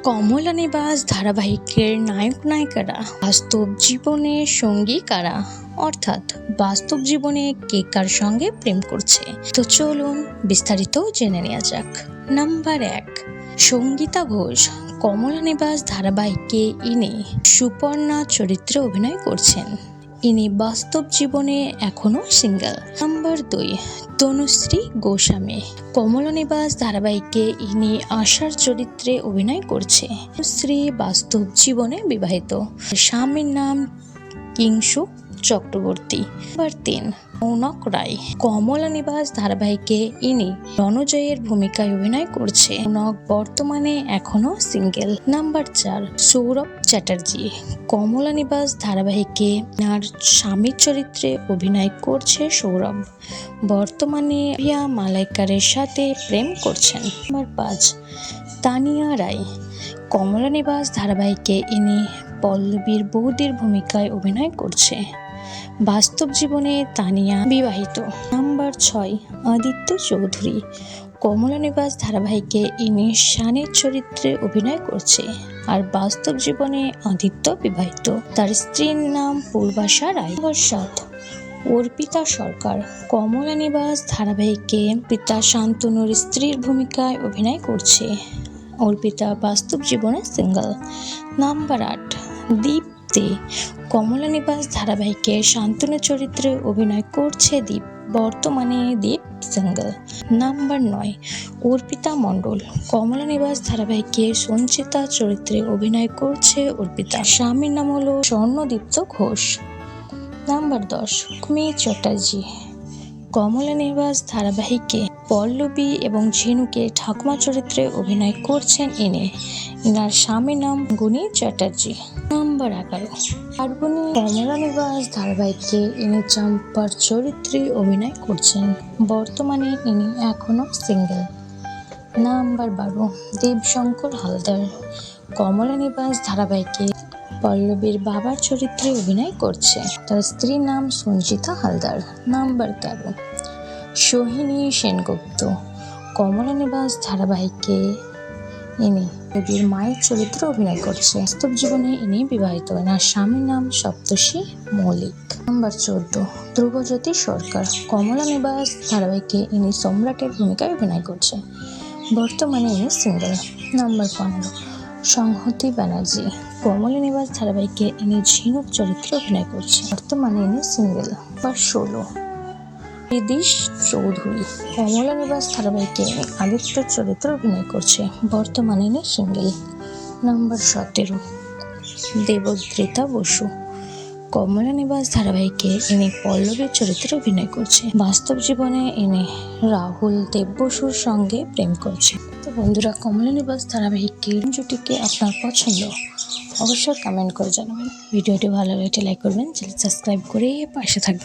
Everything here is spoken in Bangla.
কমলা নিবাস ধারাবাহিকের নায়ক নায়িকারা বাস্তব জীবনে সঙ্গী কারা, অর্থাৎ বাস্তব জীবনে কে কার সঙ্গে প্রেম করছে। তো চলুন বিস্তারিত জেনে নেওয়া যাক। নাম্বার 1, সঙ্গীতা ঘোষ। কমলা নিবাস ধারাবাহিকে ইনি সুপর্ণা চরিত্রে অভিনয় করছেন। ইনি বাস্তব জীবনে এখনো সিঙ্গেল। নাম্বার 2, তনুশ্রী গোস্বামী। কমলা নিবাস ধারাবাহিকে ইনি আশার চরিত্রে অভিনয় করছে। তনুশ্রী বাস্তব জীবনে বিবাহিত, স্বামীর নাম কিংশুক চক্রবর্তী। নাম্বার 3, রৌনক রায়। কমলা নিবাস ধারাবাহিকে ইনি রণজয়ের ভূমিকায় অভিনয় করছে। রৌনক বর্তমানে এখনো সিঙ্গেল। নাম্বার 4, সৌরভ চ্যাটার্জি। কমলা নিবাস ধারাবাহিকে তার স্বামীর চরিত্রে অভিনয় করছে সৌরভ, বর্তমানে প্রিয়া মালাইকারের সাথে প্রেম করছেন। নাম্বার 5, তানিয়া রায়। কমলা নিবাস ধারাবাহিকে ইনি পল্লবীর বৌদির ভূমিকায় অভিনয় করছে, বাস্তব জীবনে তানিয়া বিবাহিত। নাম্বার 6, আদিত্য চৌধুরী। কমলা নিবাস ধারাবাহিকে ইনি শানের চরিত্রে অভিনয় করছে, আর বাস্তব জীবনে আদিত্য বিবাহিত। তার স্ত্রীর নাম পূর্বাশা রায়। নাম্বার 7, অর্পিতা সরকার। কমলা নিবাস ধারাবাহিকে পিতা শান্তনুর স্ত্রীর ভূমিকায় অভিনয় করছে। অর্পিতা বাস্তব জীবনে সিঙ্গেল। নাম্বার 8, দীপ দে। কমলা নিবাস ধারাবাহিকে শান্তনুর চরিত্রে অভিনয় করছে দীপ, বর্তমানে দীপ সিঙ্গেল। নাম্বার 9, অর্পিতা মণ্ডল। কমলা নিবাস ধারাবাহিকে সঞ্চিতা চরিত্রে অভিনয় করছে অর্পিতা, স্বামীর নাম হলো স্বর্ণদীপ্ত ঘোষ। নাম্বার 10, লক্ষ্মী চ্যাটার্জি। কমলা নিবাস ধারাবাহিকে পল্লবী এবং ঝিনুকে ঠাকুমা চরিত্রে অভিনয় করছেন ইনি, ইনার স্বামীর নাম গুণী চ্যাটার্জি। নাম্বার 11, পার্বণী। কমলা নিবাস ধারাবাহিকে ইনি চম্পার চরিত্রে অভিনয় করছেন, বর্তমানে ইনি এখনো সিঙ্গেল। নাম্বার 12, দেবশঙ্কর হালদার। কমলা নিবাস ধারাবাহিকে পল্লবীর বাবার চরিত্রে অভিনয় করছে, তার স্ত্রীর নাম সঞ্চিতা হালদার। নাম্বার 13, সোহিনী সেনগুপ্ত। কমলা নিবাস ধারাবাহিকে ইনি দেবীর মায়ের চরিত্রে অভিনয় করছে, বাস্তব জীবনে ইনি বিবাহিত, এনার স্বামীর নাম সপ্তর্ষি মৌলিক। নাম্বার 14, ধ্রুবজ্যোতি সরকার। কমলা নিবাস ধারাবাহিকে ইনি সম্রাটের ভূমিকায় অভিনয় করছে, বর্তমানে ইনি সিঙ্গেল। নাম্বার 15, সংহতি ব্যানার্জি। কমলা নিবাস ধারাবাহিকে ইনি ঝিনুক চরিত্রে অভিনয় করছে, বর্তমানে ইনি সিঙ্গেল। নাম্বার 16, বিদিশ চৌধুরী। কমলা নিবাস ধারাবাহিকে ইনি আদিত্য চরিত্রে অভিনয় করছে, বর্তমানে ইনি সিঙ্গেল। নাম্বার 17, দেবদ্রিতা বসু। কমলা নিবাস ধারাবাহিকে ইনি পল্লবীর চরিত্রে অভিনয় করছে, বাস্তব জীবনে ইনি রাহুল দেব বসুর সঙ্গে প্রেম করছে। তো বন্ধুরা, কমলা নিবাস ধারাবাহিকের জুটিকে আপনার পছন্দ অবশ্যই কমেন্ট করে জানাবেন। ভিডিওটি ভালো লাগলে লাইক করবেন, চ্যানেল সাবস্ক্রাইব করে পাশে থাকবেন।